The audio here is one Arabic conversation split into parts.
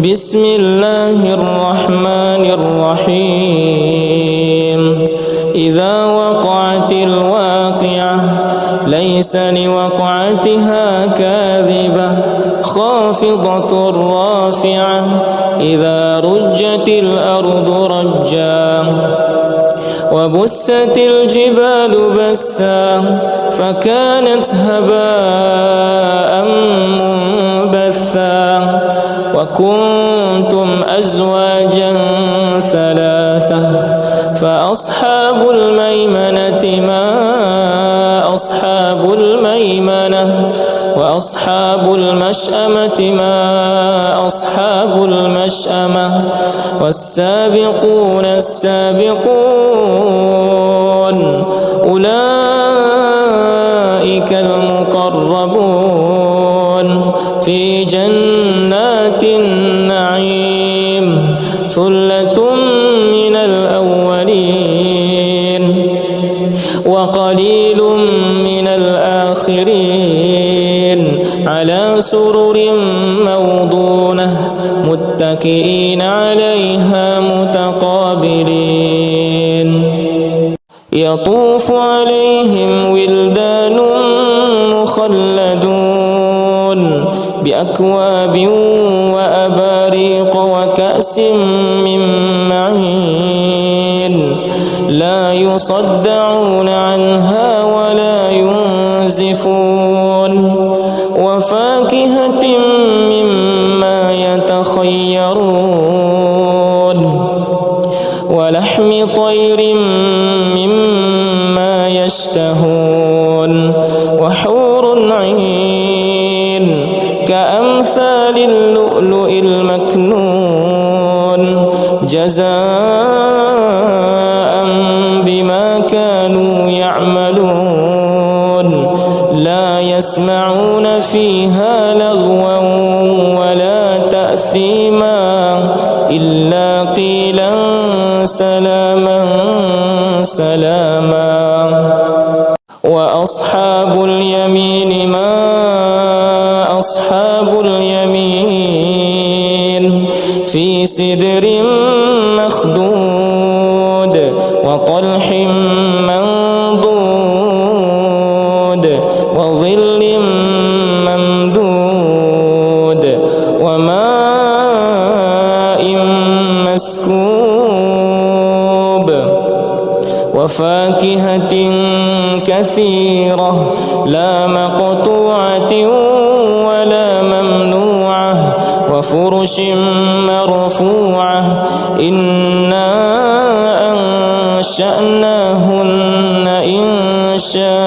بسم الله الرحمن الرحيم إذا وقعت الواقعة ليس لوقعتها كاذبة خافضة رافعة إذا رجت الأرض رجا وبست الجبال بسا فكانت هباء منبثا وكنتم أزواجا ثلاثة فأصحاب الميمنة ما أصحاب الميمنة وأصحاب المشأمة ما أصحاب المشأمة والسابقون السابقون أولئك المقربون في جنات النعيم ثلة من الأولين وقليل من الآخرين على سرر موضونة متكئين عليها متقابلين يطوف عليهم ولدان مخلدون بأكواب وأباريق وكأس من معين لا يصدعون عنها ولا ينزفون وفاكهة مما يتخيرون ولحم طير مما يشتهون وحور عين كأمثال اللؤلؤ المكنون جزاء بما كانوا يعملون لا يسمعون فيها لغوا ولا تأثيما إلا قيلا سلاما سلاما وأصحاب اليمين ما أصحاب اليمين في سدر مخضود وطلح منضود وظل ممدود وماء مسكوب وفاكهة كثيرة لا مقطوعة ولا ممنوعة وفرش مرفوعة إنا أنشأناهن إنشاء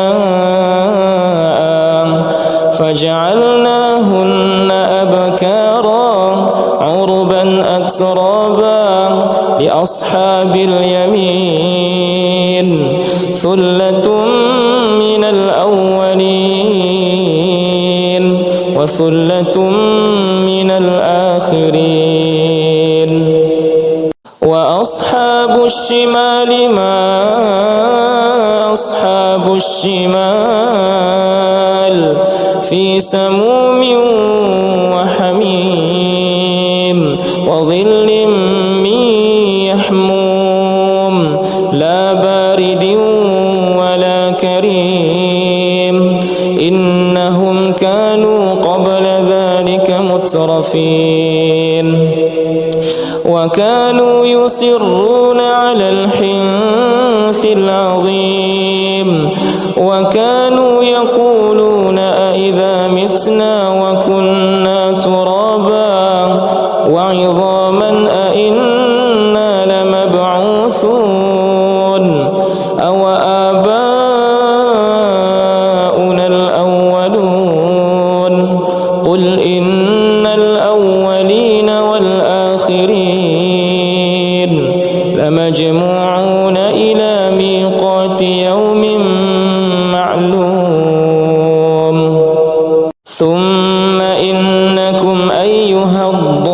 فجعلناهن أبكارا عربا أترابا لأصحاب اليمين ثلة من الأولين وثلة من الآخرين وأصحاب الشمال ما أصحاب الشمال في سموم وحميم وظل من يحموم لا بارد ولا كريم إنهم كانوا قبل ذلك مترفين وكانوا يصرون على الحنث العظيم وكانوا يقولون أئذا متنا وكنا ترابا وعظاما أئنا لمبعوثون أو آباؤنا الأولون قل إن الأولين والآخرين لمجموعون إلى ميقات يوم معلوم ثم إنكم أيها الضالون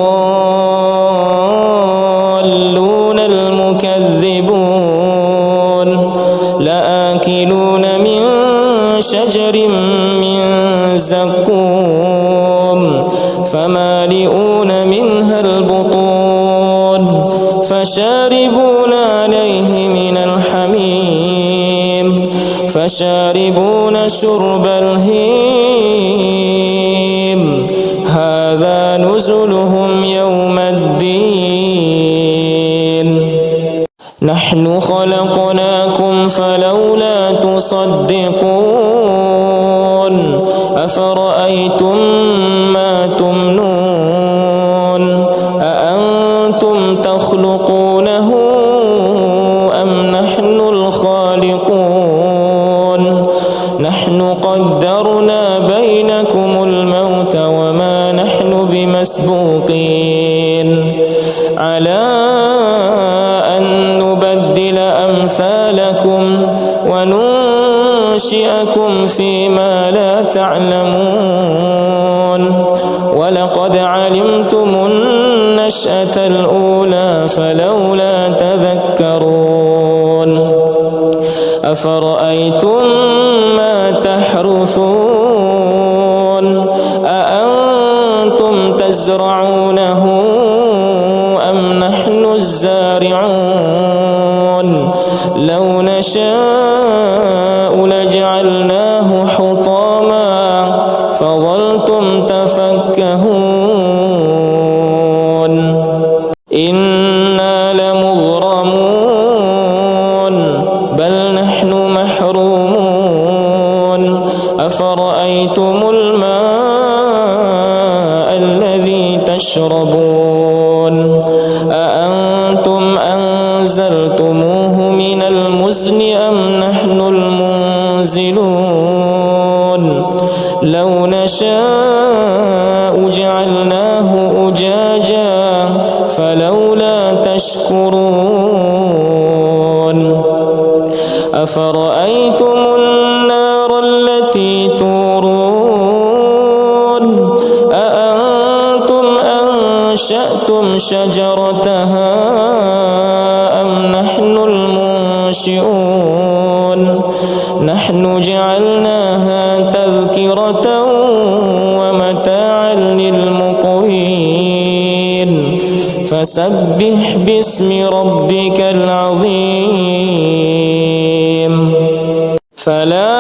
فشاربون عليه من الحميم فشاربون شرب الهيم هذا نزلهم يوم الدين نحن خلقناكم فلولا تصدقون أفرأيتم ما تمنون أأنتم تخلقونه أم نحن الخالقون نحن قدرنا بينكم الموت وما نحن بمسبوقين على أن نبدل أمثالكم وننشئكم فيما لا تعلمون ولقد علمتم النشأة الأولى فلولا تذكرون أفرأيتم ما تحرثون أأنتم تزرعونه أم نحن الزارعون لو نشاء لجعلناه حطاما فظلتم تفكهون إنا لمغرمون بل نحن محرومون أفرأيتم الماء الذي تشربون أأنتم أنزلتموه من المزن أم نحن المنزلون لو نشاء جعلناه أجاجا فلولا تشكرون أفرأيتم النار التي تورون أأنتم أنشأتم شجرتها أم نحن المنشئون نحن جعلناها تذكرة ومتاعا للمقوين فسبح باسم ربك العظيم فلا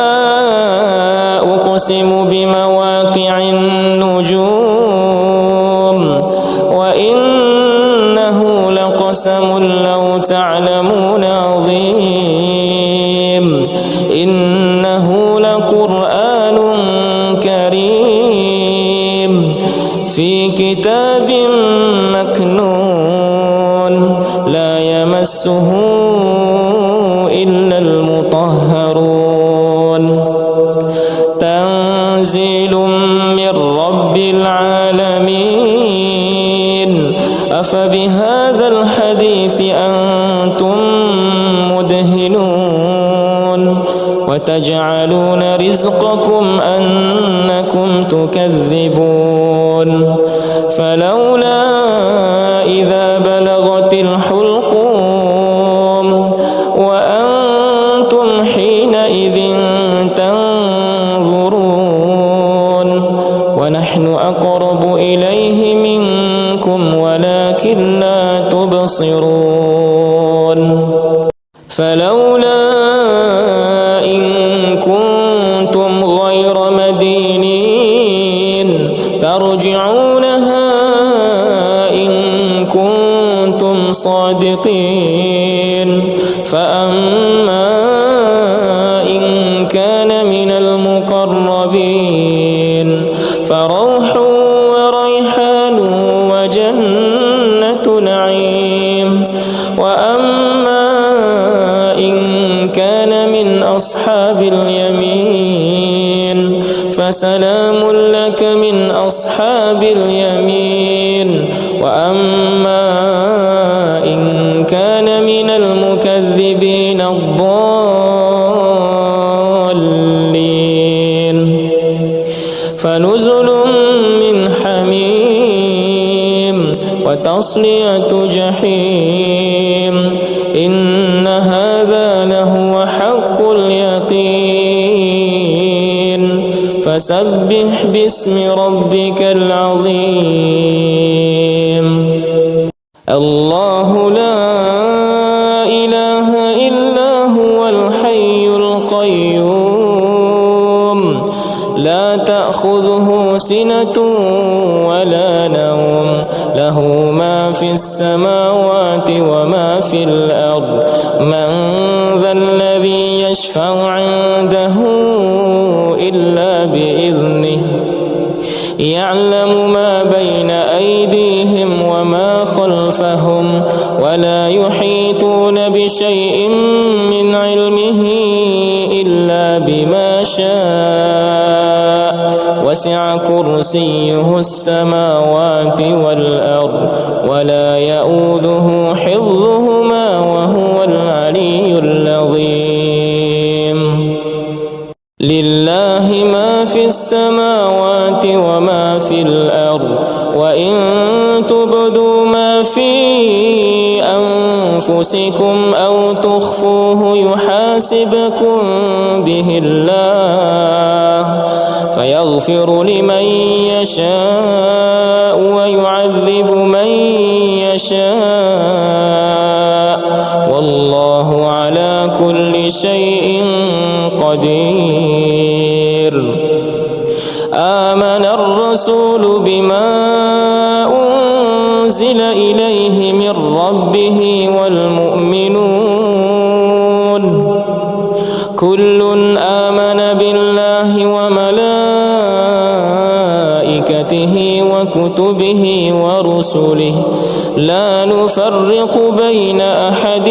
أقسم بمواقع النجوم وإنه لقسم لو تعلمون عظيم إنه لقرآن كريم في كتاب مكنون لا يمسه إلا المطهرون تنزيل من رب العالمين أفبهذا الحديث أنتم مدهنون وتجعلون رزقكم أنكم تكذبون فلولا إذا بلغت الحلقوم وأنتم حينئذ تنظرون ونحن أقرب إليه منكم ولكن لا تبصرون فلولا إن كنتم غير مدينين ترجعونها إن كنتم صادقين فأما إن كان من المقربين فروح وريحان وجنة نعيم وأما إن كان من أصحاب اليمين فسلام لك من أصحاب اليمين وأما إن كان من المكذبين الضالين فنزل من حميم وتصلية جحيم إن هذا لهو حق اليقين فسبح باسم ربك العظيم الله لا سِنَةٌ وَلَا نَوْمٌ لَهُ مَا فِي السَّمَاوَاتِ وَمَا فِي الْأَرْضِ مَنْ ذَا الَّذِي يَشْفَعُ عِنْدَهُ إِلَّا بِإِذْنِهِ يَعْلَمُ مَا بَيْنَ أَيْدِيهِمْ وَمَا خَلْفَهُمْ وَلَا يُحِيطُونَ بِشَيْءٍ مِّنْ عِلْمِهِ إِلَّا بِمَا شَاءَ وَسِعَ كُرْسِيُّهُ السَّمَاوَاتِ وَالْأَرْضَ وَلَا يَئُودُهُ حِفْظُهُمَا وَهُوَ الْعَلِيُّ الْعَظِيمُ لِلَّهِ مَا فِي السَّمَاوَاتِ وَمَا فِي الْأَرْضِ وَإِن تُبْدُوا مَا فِي أَنفُسِكُمْ أَوْ تُخْفُوهُ يُحَاسِبْكُم بِهِ اللَّهُ فَيَغْفِرُ لِمَن يَشَاءُ وَيُعَذِّبُ مَن يَشَاءُ وَاللَّهُ عَلَى كُلِّ شَيْءٍ قدير آمن الرسول بما أنزل إليه من ربه والمؤمنون كل آمن بالله وملائكته وكتبه ورسله لا نفرق بين أحد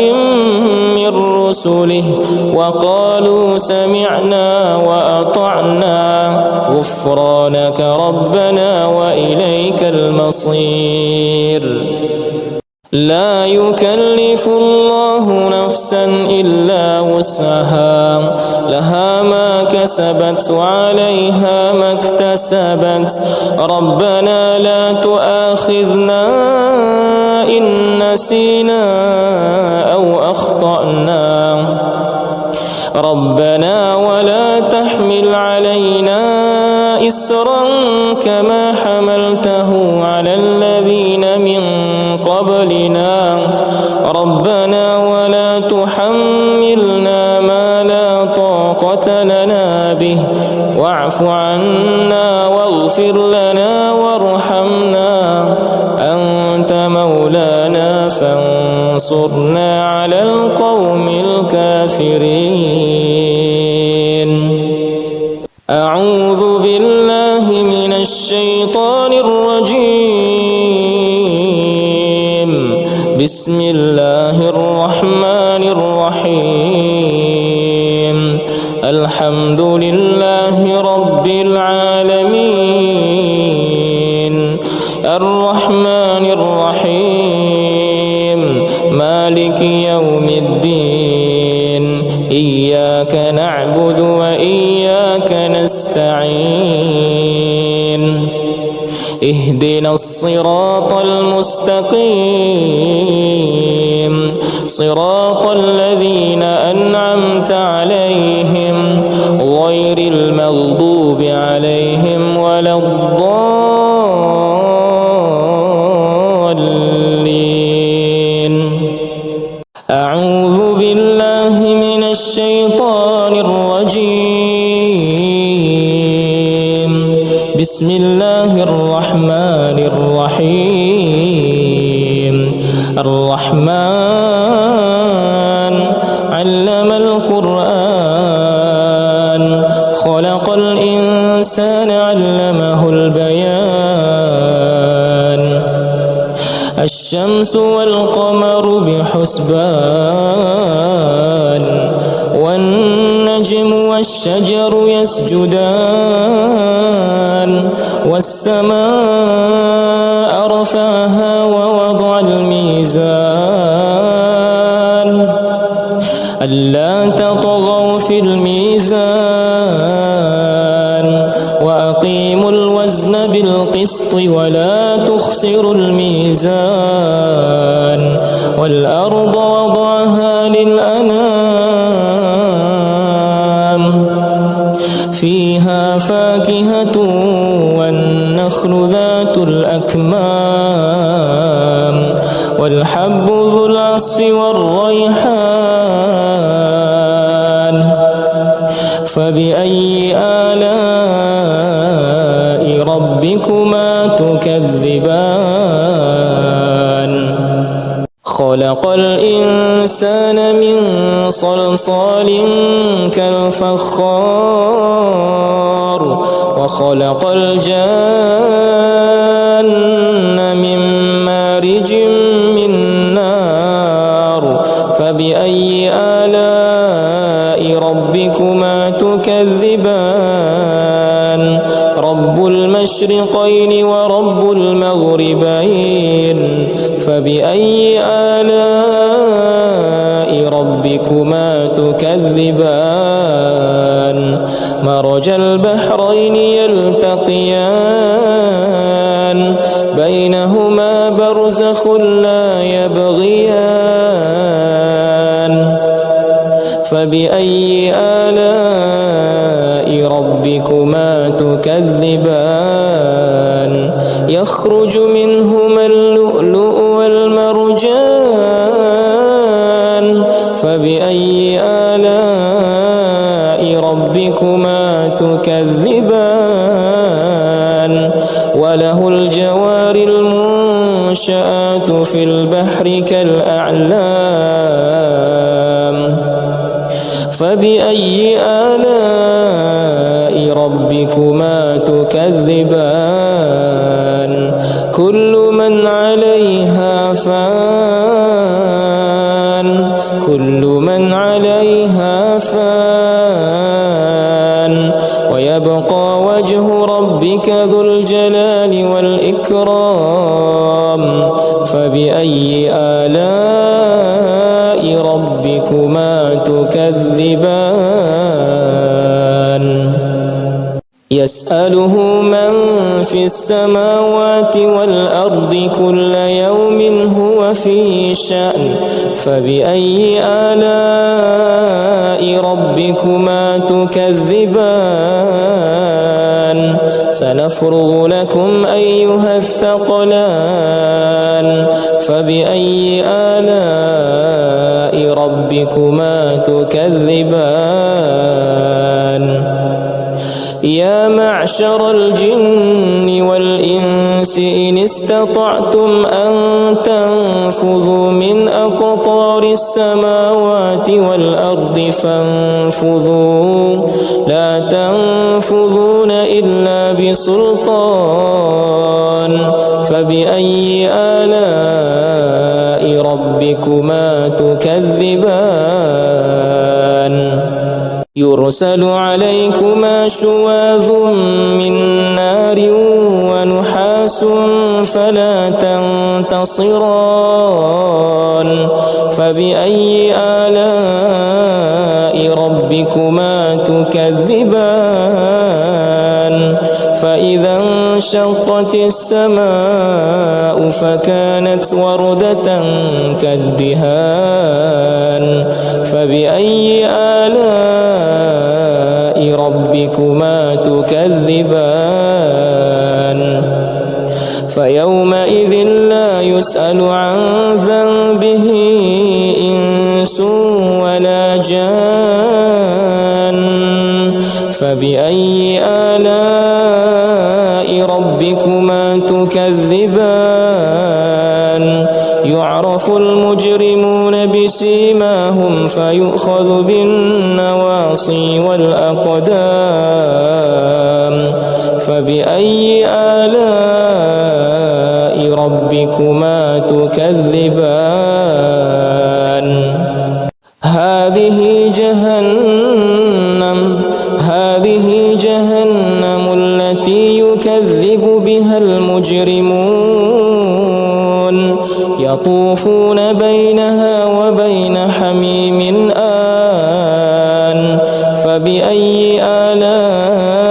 من رسله وقالوا سمعنا وأطعنا غفرانك ربنا وإليك المصير لا يكلف الله نفسا إلا وسعها لها ما كسبت وعليها ما اكتسبت ربنا لا تؤاخذنا إن نسينا أو أخطأنا ربنا ولا تحمل علينا إسرا كما حملته على الذين من قبلنا ربنا ولا تحملنا ما لا طاقة لنا به واعف عنا واغفر لنا وارحمنا أنت مولانا فانصرنا على القوم الكافرين أعوذ بالله من الشيطان الرجيم بسم الله الرحمن الرحيم الحمد لله رب العالمين الرحمن الرحيم مالك يوم الدين إياك نعبد وإياك نستعين اهدنا الصراط المستقيم صراط الذين أنعمت عليهم غير المغضوب عليهم ولا الضالين أعوذ بالله من الشيطان الرجيم بسم الله الرحمن الرحيم الرحمن علم القرآن خلق الإنسان علمه البيان الشمس والقمر بحسبان والنجم والشجر يسجدان والسماء رفعها ووضع الميزان ألا تطغوا في الميزان وأقيموا الوزن بالقسط ولا تخسروا الميزان والأرض وضعها للأنام فيها فاكهة والنخل ذات الأكمام والحب ذو العصف والريحان فبأي آلاء ربك خلق الإنسان من صلصال كالفخار وخلق الجان من مارج من نار فبأي آلاء ربكما تكذبان رب المشرقين ورب المغربين فبأي آلاء ربكما تكذبان مرج البحرين يلتقيان بينهما برزخ لا يبغيان فبأي آلاء ربكما تكذبان يخرج منهما اللؤلؤ والمرجان فبأي آلاء ربكما تكذبان وله الجوار المنشآت في البحر كالأعلام فبأي آلاء ربكما تكذبان كل من عليها فان كل من عليها فان ويبقى وجه ربك ذو الجلال والإكرام فبأي آلاء ربكما تكذبان يسأله من في السماوات والأرض كل يوم هو في شأن فبأي آلاء ربكما تكذبان سنفرغ لكم أيها الثقلان فبأي آلاء ربكما تكذبان يا معشر الجن والإنس إن استطعتم أن تنفذوا من أقطار السماوات والأرض فانفذوا لا تنفذون إلا بسلطان فبأي آلاء ربكما تكذبان يرسل عليكما شواظ من نار ونحاس فلا تنتصران فبأي آلاء ربكما تكذبان فإذا انشقت السماء فكانت وردة كالدهان فبأي آلاء ربكما تكذبان فيومئذ لا يسأل عن ذنبه إنس ولا جان فبأي آلاء ربكما تكذبان يعرف المجرمون بسيماهم فيؤخذ بالنواصي والأقدام فبأي آلاء ربكما تكذبان هذه جهنم التي يكذب بها المجرمون يطوفون بينها وبين حميم آن فبأي آلاء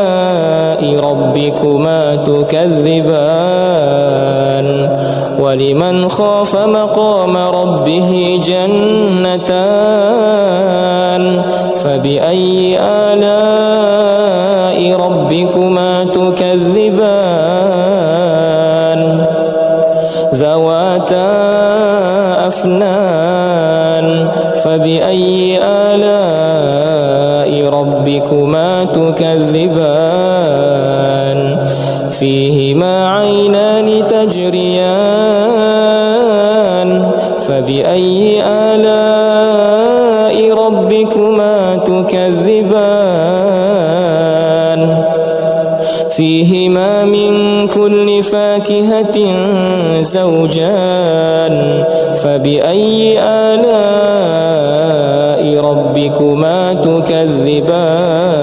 ربكما تكذبان ولمن خاف مقام ربه جنتان فبأي آلاء ربكما تكذبان ذواتا أفنان فبأي آلاء ربكما تكذبان فيهما عينان تجريان فبأي آلاء ربكما تكذبان فيهما من كل فاكهة زوجان فبأي آلاء ربكما تكذبان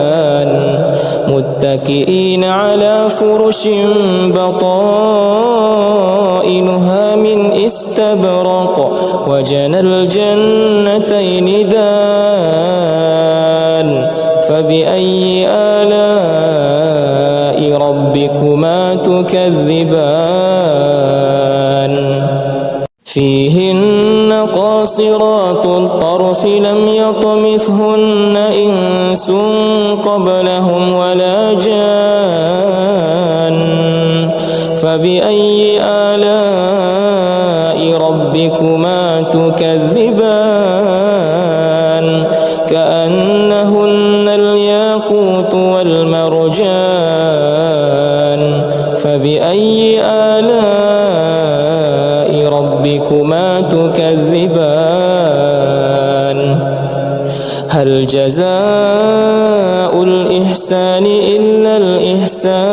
متكئين على فرش بطائنها من استبرق وجنى الجنتين دان فبأي آلاء ربكما تكذبان فيهن قاصرات الطرف لم يطمثهن إنس قبلهم ولا جان فبأي آلاء ربكما تكذبان كأنهن الياقوت والمرجان فبأي آلاء ربكما تكذبان هل جزاء الإحسان إلا الإحسان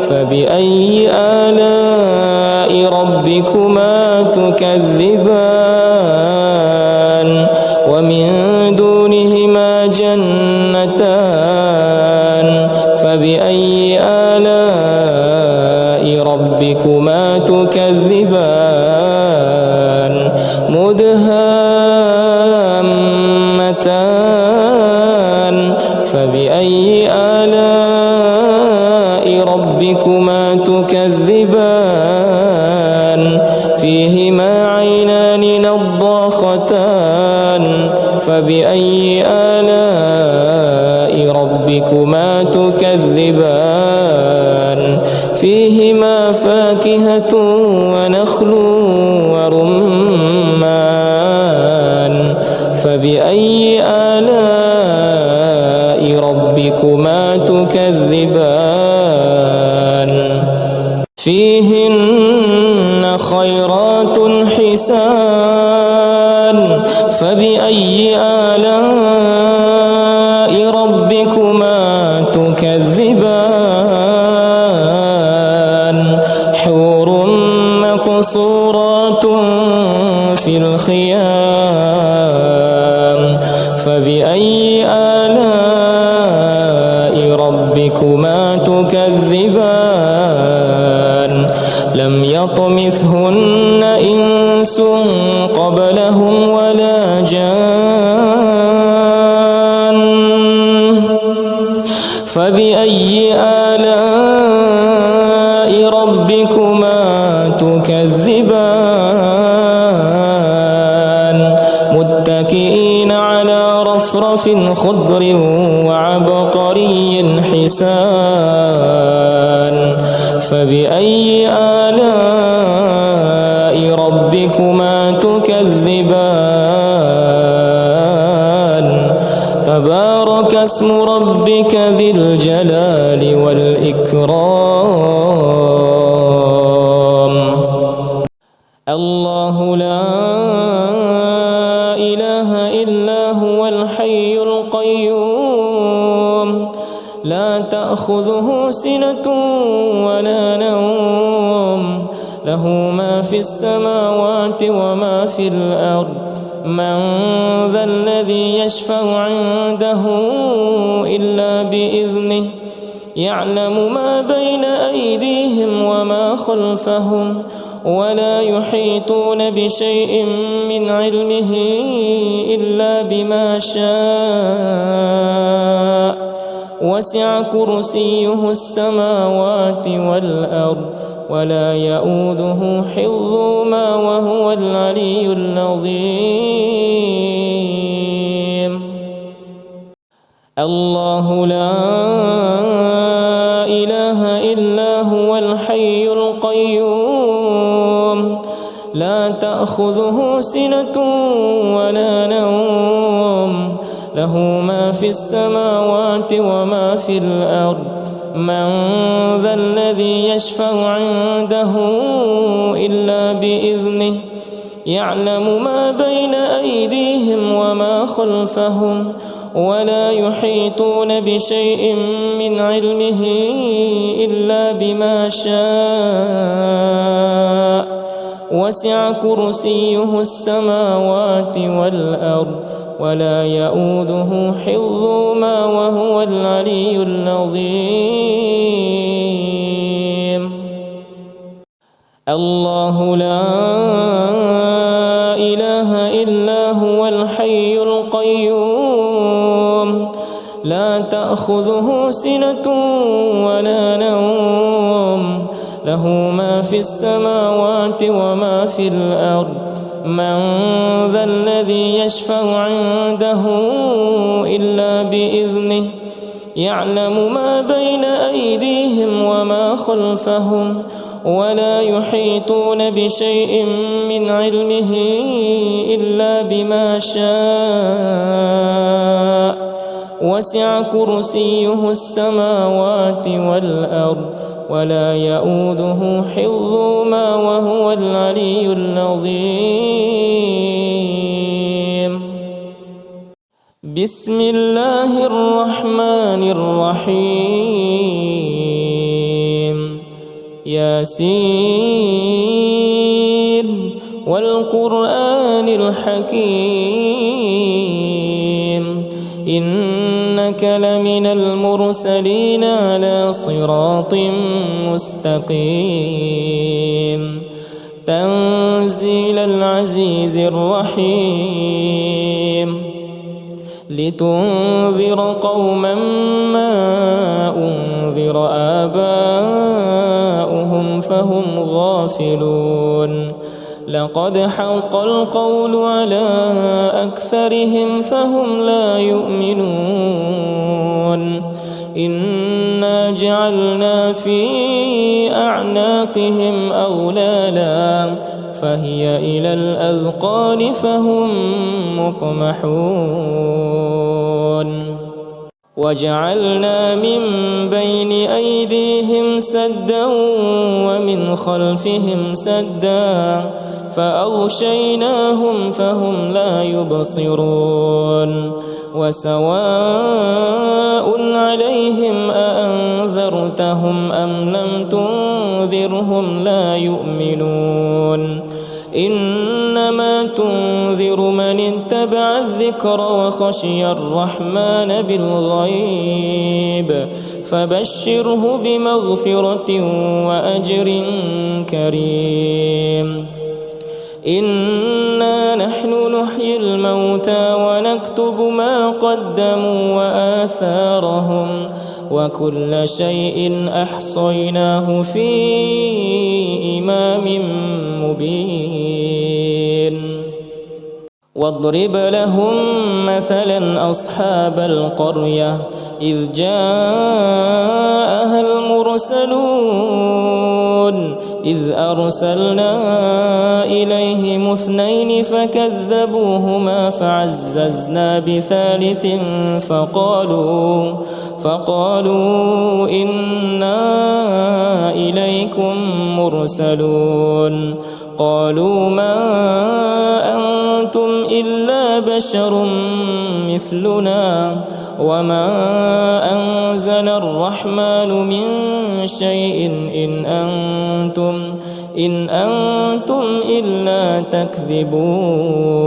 فبأي آلاء ربكما تكذبان ومن دونهما جنتان فبأي آلاء ربكما تكذبان مدهامتان فبأي آلاء ربكما تكذبان فيهما عينان نضاختان فبأي آلاء ربكما تكذبان فيهما فاكهة ونخل ورمان فبأي آلاء ربكما تكذبان فيهن خيرات حسان فبأي آلاء ربكما تكذبان حور مقصورات في الخيام فبأي آلاء ربكما تكذبان لم يطمثهن إنس قبلهم ولا جان فبأي آلاء ربكما تكذبان متكئين على رفرف خضر وعبقري حسان فبأي آلاء ربكما تكذبان تبارك اسم ربك ذي الجلال والإكرام الله لا إله إلا هو الحي القيوم لا تأخذه سنة ولا نوم له ما في السماوات وما في الأرض من ذا الذي يشفع عنده إلا بإذنه يعلم ما بين أيديهم وما خلفهم ولا يحيطون بشيء من علمه إلا بما شاء وسع كرسيه السماوات والأرض ولا يؤوده حفظهما وهو العلي العظيم الله لا إله إلا هو الحي القيوم لا تأخذه سنة ولا نوم له ما في السماوات وما في الأرض من ذا الذي يشفع عنده إلا بإذنه يعلم ما بين أيديهم وما خلفهم ولا يحيطون بشيء من علمه إلا بما شاء وسع كرسيه السماوات والأرض ولا يؤوده حفظهما وهو العلي العظيم. الله لا إله إلا هو الحي القيوم لا تأخذه سنة ولا نوم له ما في السماوات وما في الأرض من ذا الذي يشفع عنده إلا بإذنه يعلم ما بين أيديهم وما خلفهم ولا يحيطون بشيء من علمه إلا بما شاء وسع كرسيه السماوات والأرض ولا يؤوده حفظهما وهو العلي العظيم. بسم الله الرحمن الرحيم. ياسين والقرآن الحكيم إنك لمن المرسلين على صراط مستقيم تنزيل العزيز الرحيم لتنذر قوما ما أنذر آباؤهم فهم غافلون لقد حق القول على أكثرهم فهم لا يؤمنون إنا جعلنا في أعناقهم أغلالا فهي إلى الأذقان فهم مقمحون وجعلنا من بين أيديهم سدا ومن خلفهم سدا فأغشيناهم فهم لا يبصرون وسواء عليهم أأنذرتهم أم لم تنذرهم لا يؤمنون إنما تنذر من اتبع الذكر وخشي الرحمن بالغيب فبشره بمغفرة وأجر كريم إنا نحن نحيي الموتى ونكتب ما قدموا وآثارهم وكل شيء أحصيناه في إمام مبين واضرب لهم مثلا أصحاب القرية إذ جاءها المرسلون إذ أرسلنا إليهم اثنين فكذبوهما فعززنا بثالث فقالوا إنا إليكم مرسلون قالوا ما أنتم إلا بشر مثلنا وما أنزل الرحمن من شيء إن أنتم إلا تكذبون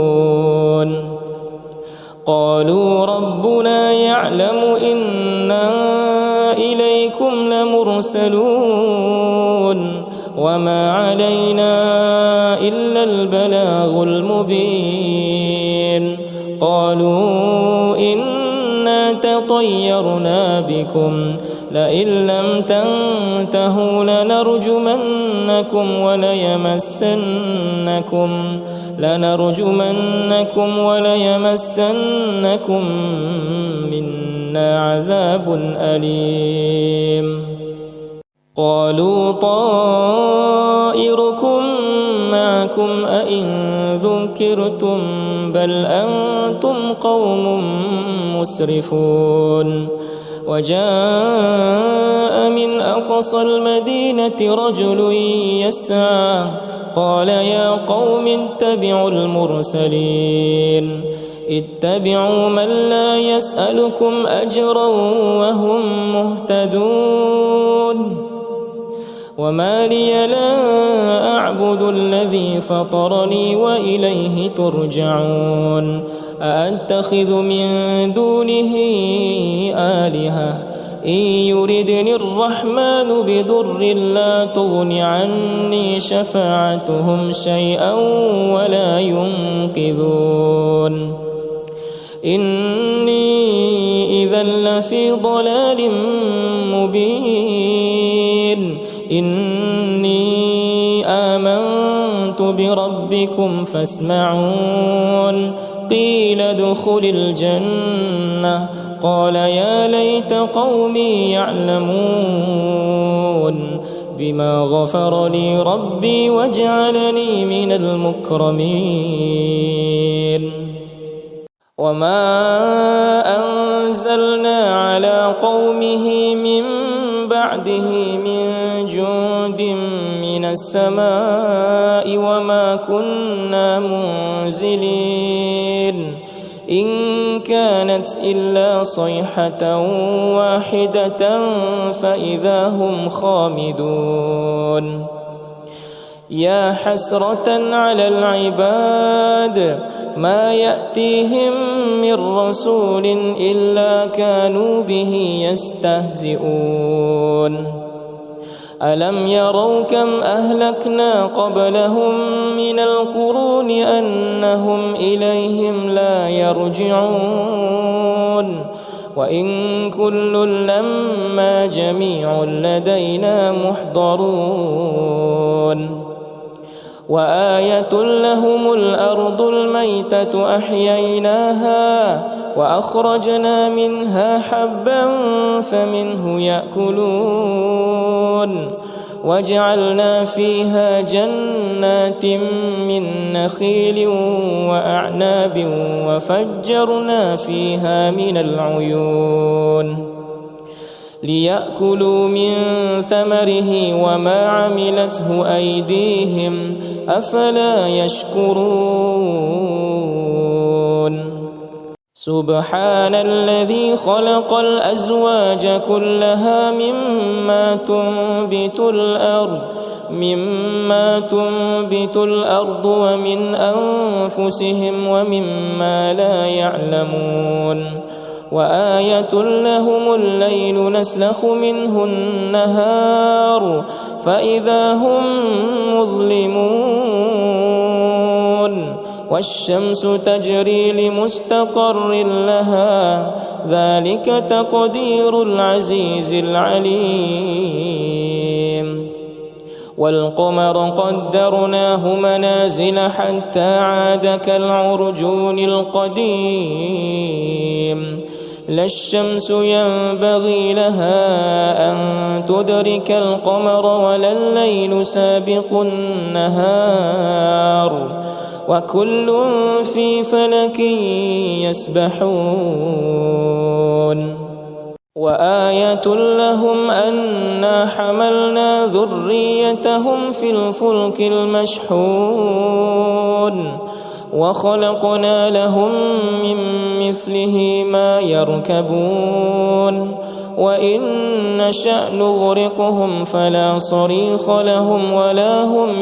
قالوا ربنا يعلم إنا إليكم لمرسلون وما علينا إلا البلاغ المبين قالوا إنا تطيرنا بكم لئن لم تنتهوا لنرجمنكم وليمسنكم منا عذاب أليم قالوا طائركم معكم أئن ذكرتم بل أنتم قوم مسرفون وجاء من أقصى المدينة رجل يسعى قال يا قوم اتبعوا المرسلين اتبعوا من لا يسألكم أجرا وهم مهتدون وما لي لا أعبد الذي فطرني وإليه ترجعون أأتخذ من دونه آلهة إن يردني الرحمن بضر لا تغن عني شفاعتهم شيئا ولا ينقذون إني إذا لفي ضلال مبين إني آمنت بربكم فاسمعون قيل ادخل الجنة قال يا ليت قومي يعلمون بما غفر لي ربي وجعلني من المكرمين وما أنزلنا على قومه من بعده من جند من السماء وما كنا منزلين إن كانت إلا صيحة واحدة فإذا هم خامدون يا حسرة على العباد ما يأتيهم من رسول إلا كانوا به يستهزئون ألم يروا كم أهلكنا قبلهم من القرون أنهم إليهم لا يرجعون وإن كل لما جميع لدينا محضرون وآية لهم الأرض الميتة أحييناها وأخرجنا منها حبا فمنه يأكلون وجعلنا فيها جنات من نخيل وأعناب وفجرنا فيها من العيون ليأكلوا من ثمره وما عملته أيديهم أفلا يشكرون سبحان الذي خلق الأزواج كلها مما تنبت الأرض ومن أنفسهم ومما لا يعلمون وآية لهم الليل نسلخ منه النهار فإذا هم مظلمون والشمس تجري لمستقر لها ذلك تقدير العزيز العليم والقمر قدرناه منازل حتى عاد كالعرجون القديم لا الشمس ينبغي لها أن تدرك القمر ولا الليل سابق النهار وكل في فلك يسبحون وآية لهم أنا حملنا ذريتهم في الفلك المشحون وخلقنا لهم من مثله ما يركبون وإن نشأ نغرقهم فلا صريخ لهم ولا هم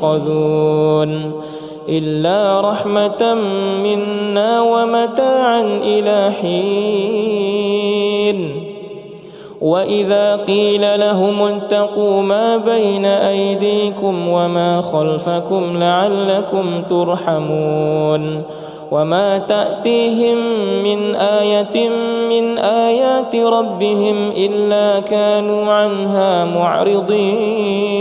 ينقذون إلا رحمة منا ومتاعا إلى حين وإذا قيل لهم اتقوا ما بين أيديكم وما خلفكم لعلكم ترحمون وما تأتيهم من آية من آيات ربهم إلا كانوا عنها معرضين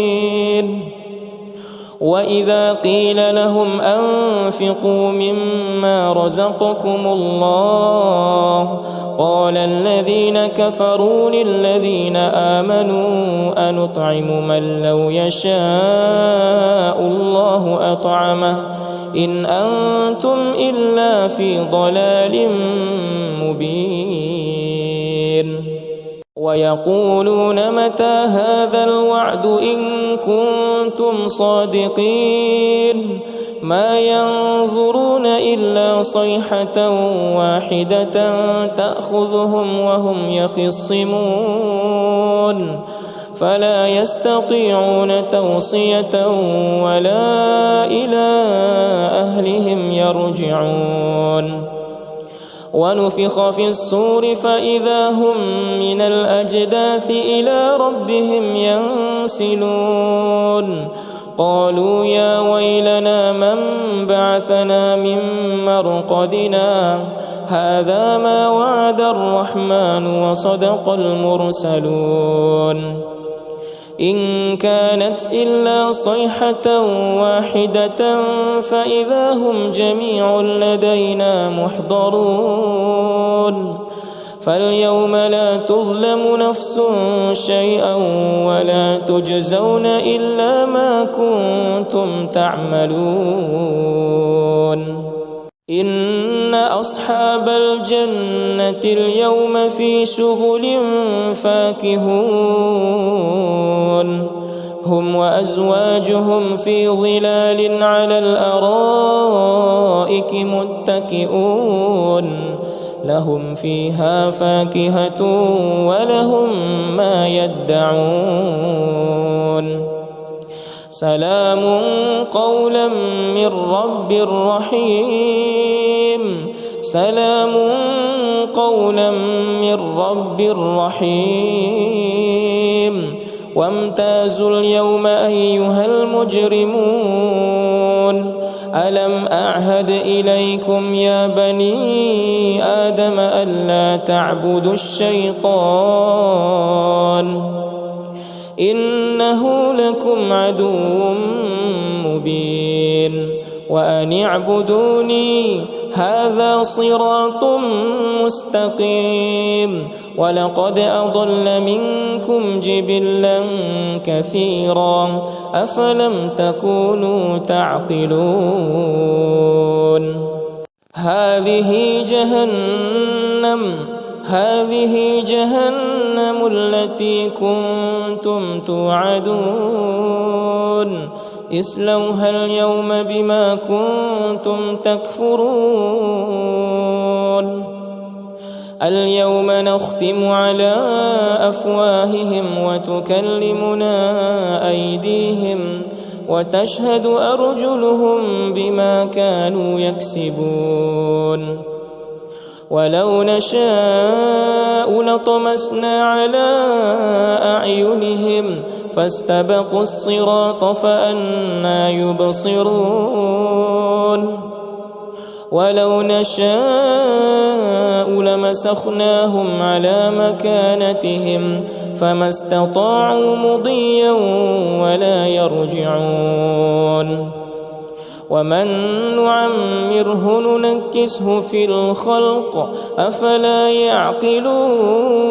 وإذا قيل لهم أنفقوا مما رزقكم الله قال الذين كفروا للذين آمنوا أنطعم من لو يشاء الله أطعمه إن أنتم إلا في ضلال مبين ويقولون متى هذا الوعد إن كنتم صادقين ما ينظرون إلا صيحة واحدة تأخذهم وهم يخصمون فلا يستطيعون توصية ولا إلى أهلهم يرجعون ونفخ في الصور فإذا هم من الأجداث إلى ربهم ينسلون قالوا يا ويلنا من بعثنا من مرقدنا هذا ما وعد الرحمن وصدق المرسلون إن كانت إلا صيحة واحدة فإذا هم جميع لدينا محضرون فاليوم لا تظلم نفس شيئا ولا تجزون إلا ما كنتم تعملون إن أصحاب الجنة اليوم في شغل فاكهون هم وأزواجهم في ظلال على الأرائك متكئون لهم فيها فاكهة ولهم ما يدعون سلام قولا من رب رحيم سلام قولا من رب رحيم وامتازوا اليوم أيها المجرمون ألم أعهد إليكم يا بني آدم ألا تعبدوا الشيطان إنه لكم عدو مبين وأن اعبدوني هذا صراط مستقيم ولقد أضل منكم جبلا كثيرا أفلم تكونوا تعقلون هذه جهنم التي كنتم توعدون اصلوها اليوم بما كنتم تكفرون اليوم نختم على أفواههم وتكلمنا أيديهم وتشهد أرجلهم بما كانوا يكسبون ولو نشاء لطمسنا على أعينهم فاستبقوا الصراط فأنى يبصرون ولو نشاء لمسخناهم على مكانتهم فما استطاعوا مضيا ولا يرجعون ومن نعمره ننكسه في الخلق أفلا يعقلون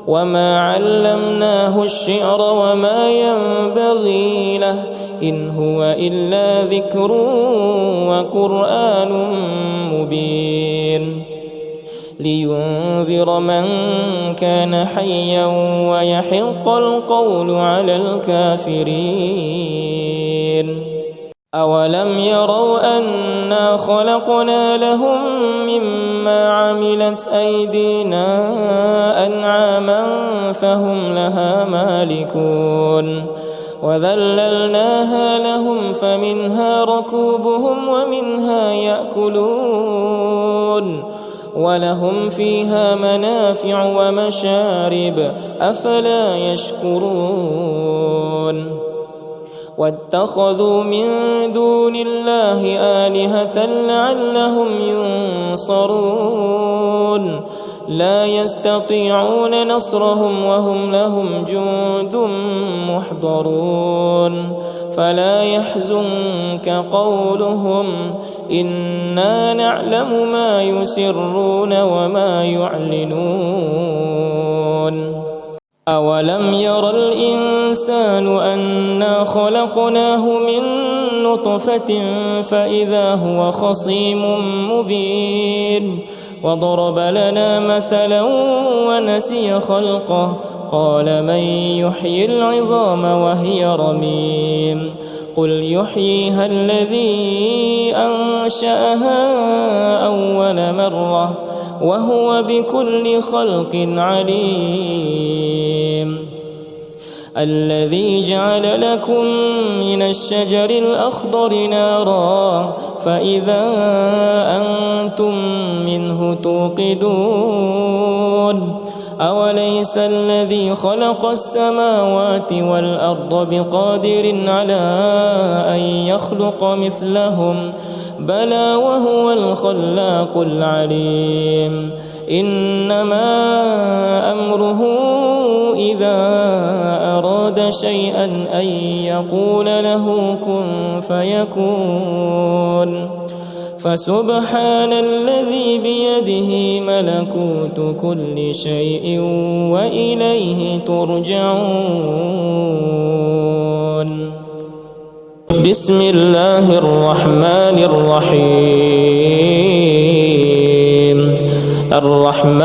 وما علمناه الشعر وما ينبغي له إن هو إلا ذكر وقرآن مبين لينذر من كان حيا ويحق القول على الكافرين أولم يروا أنا خلقنا لهم مما عملت أيدينا أنعاما فهم لها مالكون وذللناها لهم فمنها ركوبهم ومنها يأكلون ولهم فيها منافع ومشارب أفلا يشكرون واتخذوا من دون الله آلهة لعلهم ينصرون لا يستطيعون نصرهم وهم لهم جند محضرون فلا يحزنك قولهم إنا نعلم ما يسرون وما يعلنون أولم ير الإنسان أنا خلقناه من نطفة فإذا هو خصيم مبين وضرب لنا مثلا ونسي خلقه قال من يحيي العظام وهي رميم قل يحييها الذي أنشأها أول مرة وهو بكل خلق عليم الذي جعل لكم من الشجر الأخضر نارا فإذا أنتم منه توقدون أوليس الذي خلق السماوات والأرض بقادر على أن يخلق مثلهم بلى وهو الخلاق العليم إنما أمره إذا أراد شيئا أن يقول له كن فيكون فسبحان الذي بيده ملكوت كل شيء وإليه ترجعون بسم الله الرحمن الرحيم الرحمن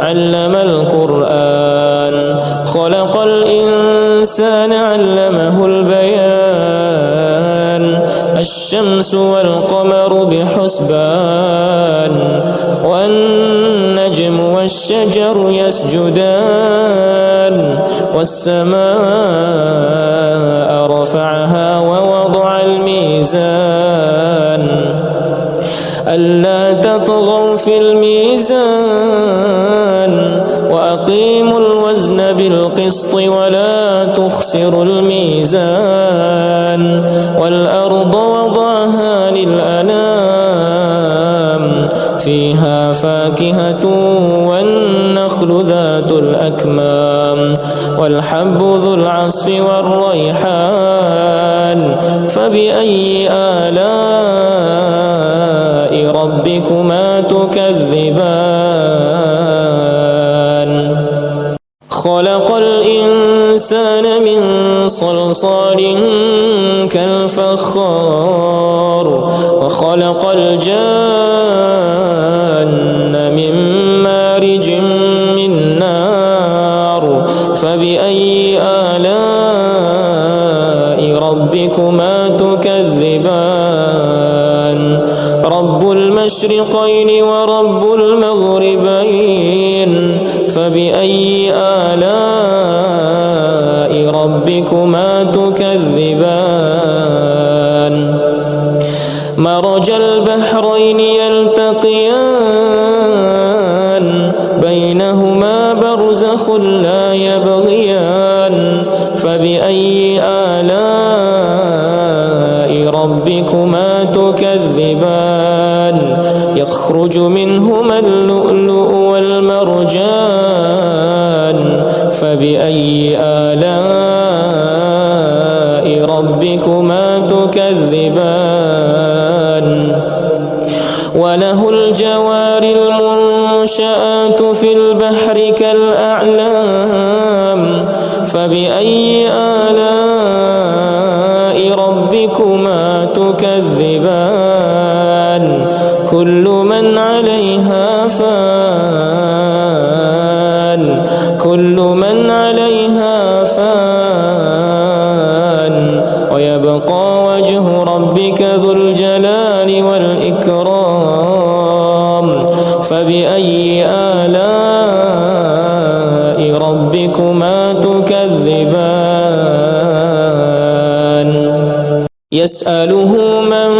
علم القرآن خلق الإنسان علمه البيان الشمس والقمر بحسبان والنجم والشجر يسجدان والسماء رفعها ووضع الميزان ألا تطغوا في الميزان وأقيموا الوزن بالقسط ولا تخسروا الميزان والأرض وضعها للأنام فيها فاكهة والنخل ذات الأكمام والحب ذو العصف والريحان فبأي آلاء ربكما تكذبان خلق الإنسان من صلصال كالفخار وخلق الجان من مارج من نار فبأي آلاء ربكما تكذبان رب المشرقين ورب المغربين فبأي آلاء ربكما تكذبان مرج البحرين يلتقيان بينهما برزخ لا يبغيان فبأي آلاء ربكما تكذبان يخرج منهما اللؤلؤ والمرجان فبأي آلاء ربكما تكذبان وله الجوار المنشآت في البحر كالأعلام فبأي آلاء ربكما تكذبان كل من عليها فان كل من عليها فان ويبقى وجه ربك ذو الجلال والإكرام فبأي آلاء ربكما تكذبان يسأله من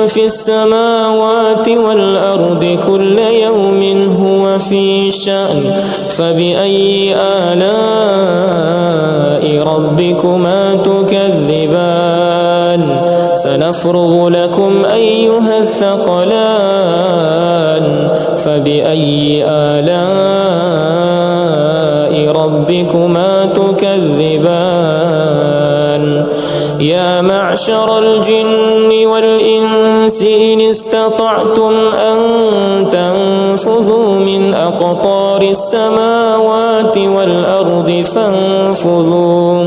في السماوات والأرض كل يوم هو في شأن فبأي آلاء ربكما تكذبان سنفرغ لكم أيها الثقلان فبأي آلاء ربكما تكذبان يا معشر الجن والإنس إن استطعتم أن تنفذوا من أقطار السماوات والأرض فانفذوا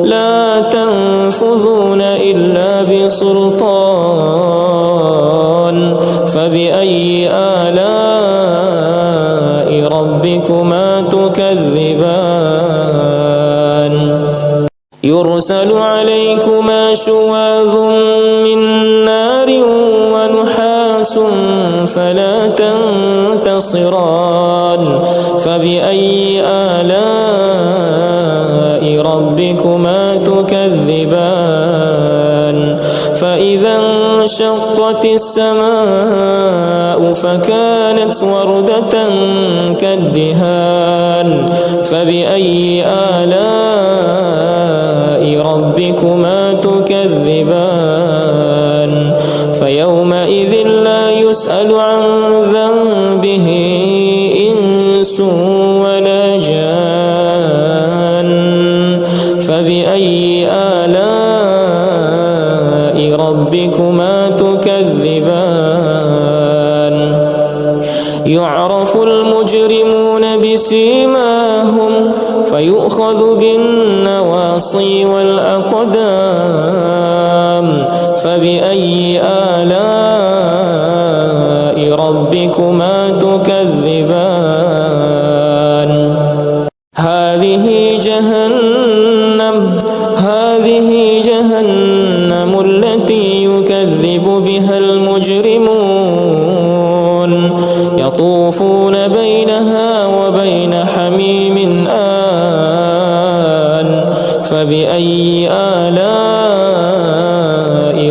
لا تنفذون إلا بسلطان فبأي آلاء ربكما تكذبان يرسل عليكما شواظ من نار ونحاس فلا تنتصران فبأي آلاء ربكما تكذبان فإذا انشقت السماء فكانت وردة كالدهان فبأي آلاء ربكما تكذبان فيومئذ لا يسأل عن ذنبه إنس ولا جان فبأي آلاء ربكما تكذبان يعرف المجرمون بسيماهم فيؤخذ بالنواصي والأقدام فبأي آلاء ربكما تكذبان هذه جهنم التي يكذب بها المجرمون يطوفون بينها وبين حميم آن فبأي آلاء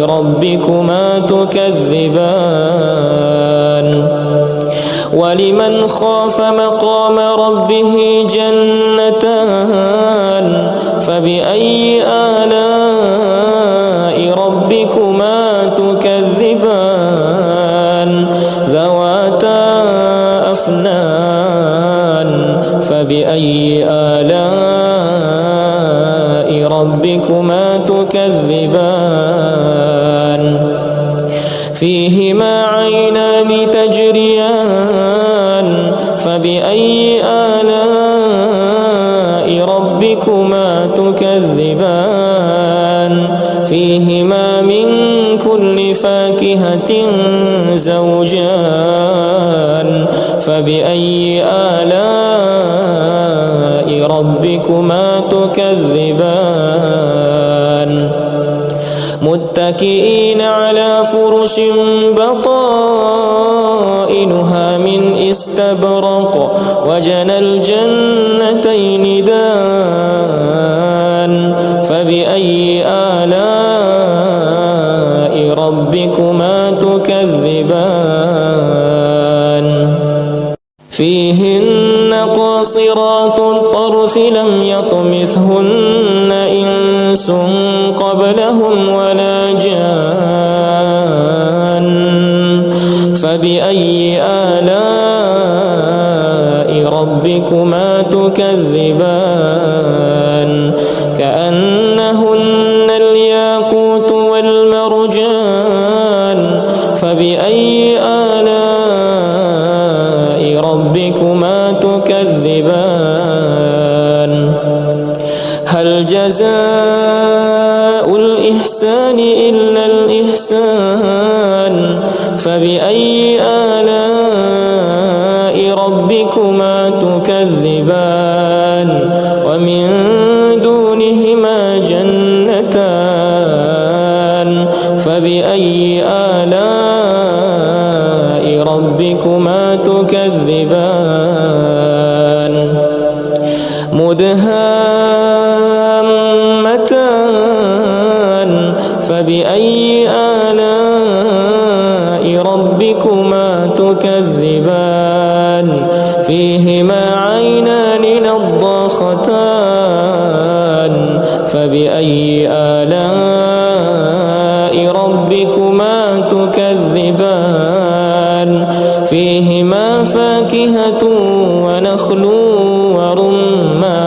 ربكما تكذبان ولمن خاف مقام ربه جنتان فبأي آلاء ربكما تكذبان ذواتا أفنان فبأي آلاء ربكما تكذبان فيهما عينان تجريان فبأي آلاء ربكما تكذبان فيهما من كل فاكهة زوجان فبأي آلاء ربكما تكذبان متكئين على فرش بطائنها من استبرق وجنى الجنتين دان فبأي آلاء ربكما تكذبان فيهن قاصرات الطرف لم يطمثهن إنس قبلهم ولا جان فبأي آلاء ربكما تكذبان كأنهن الياقوت والمرجان فبأي آلاء ربكما تكذبان هل جزاء الإحسان إلا الإحسان فبأي آلاء ربكما تكذبان ومن دونهما جنتان فبأي آلاء ربكما تكذبان مدهامتان فبأي آلاء ربكما تكذبان فيهما عينان نضاختان فبأي آلاء ربكما تكذبان فيهما فاكهة ونخل ورمان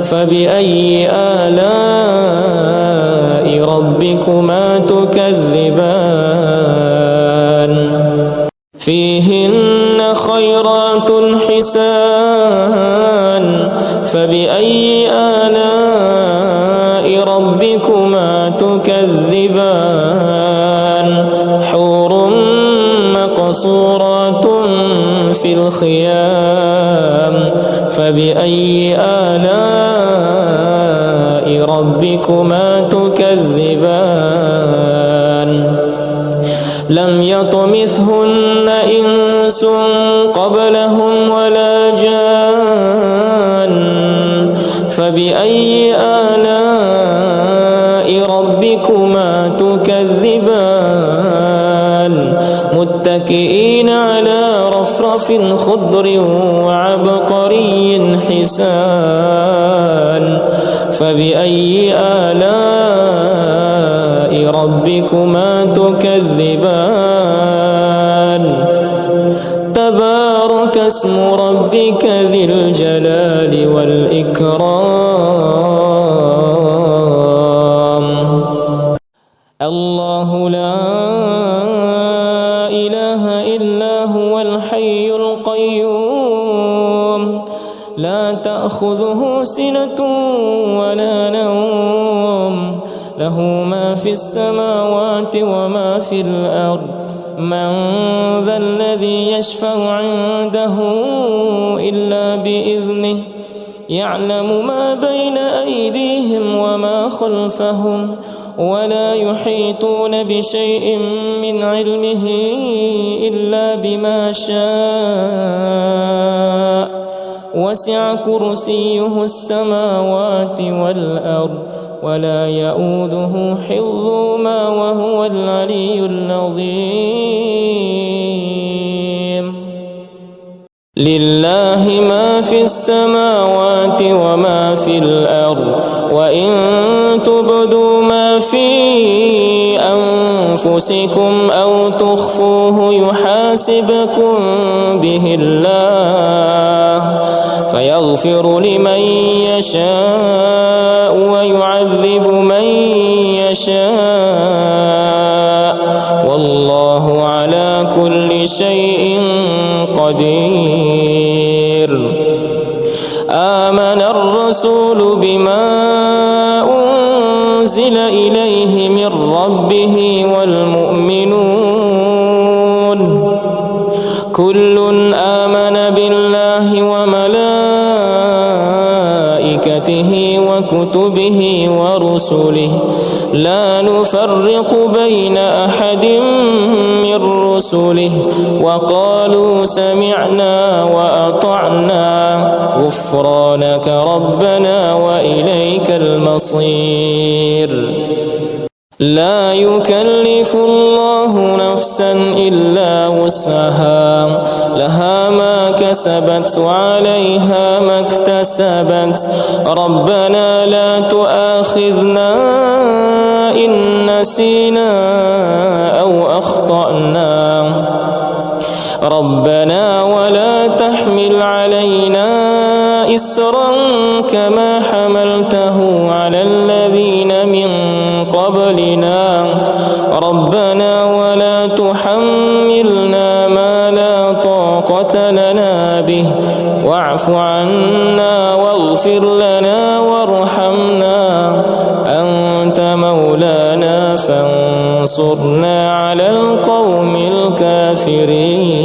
فبأي آلاء ربكما تكذبان فيهن خيرات حسان فبأي آلاء ربكما تكذبان حور مقصورات في الخيام فبأي آلاء ربكما تكذبان لم يطمثهن إنس قبلهم ولا جان فبأي آلاء ربكما تكذبان متكئين على رفرف خضر وعبقري حسان فبأي آلاء ربكما تكذبان تبارك اسم ربك ذي الجلال والإكرام الله لا إله إلا هو الحي القيوم لا تأخذه سنة ولا نوم له ما في السماوات وما في الأرض من ذا الذي يشفع عنده إلا بإذنه يعلم ما بين أيديهم وما خلفهم ولا يحيطون بشيء من علمه إلا بما شاء وسع كرسيه السماوات والأرض ولا يؤوده حفظهما وهو العلي العظيم لله ما في السماوات وما في الأرض وإن تبدوا ما في أنفسكم أو تخفوه يحاسبكم به الله فيغفر لمن يشاء ويعذب من يشاء والله على كل شيء قدير آمن الرسول بما أنزل إليه من ربه والمؤمنون كل آمن بالله وملائكته وكتبه ورسله لا نفرق بين أحد من رسله وقالوا سمعنا وأطعنا غفرانك ربنا وإليك المصير لا يكلف الله نفسا إلا وسعها لها ما كسبت وعليها ما اكتسبت ربنا لا تؤاخذنا إن نسينا أو أخطأنا ربنا ولا تحمل علينا إسرا كما حملته على الذين من قبلنا ربنا ولا تحملنا ما لا طاقة لنا به واعف عنا واغفر لنا وارحمنا أنت مولانا فانصرنا على القوم الكافرين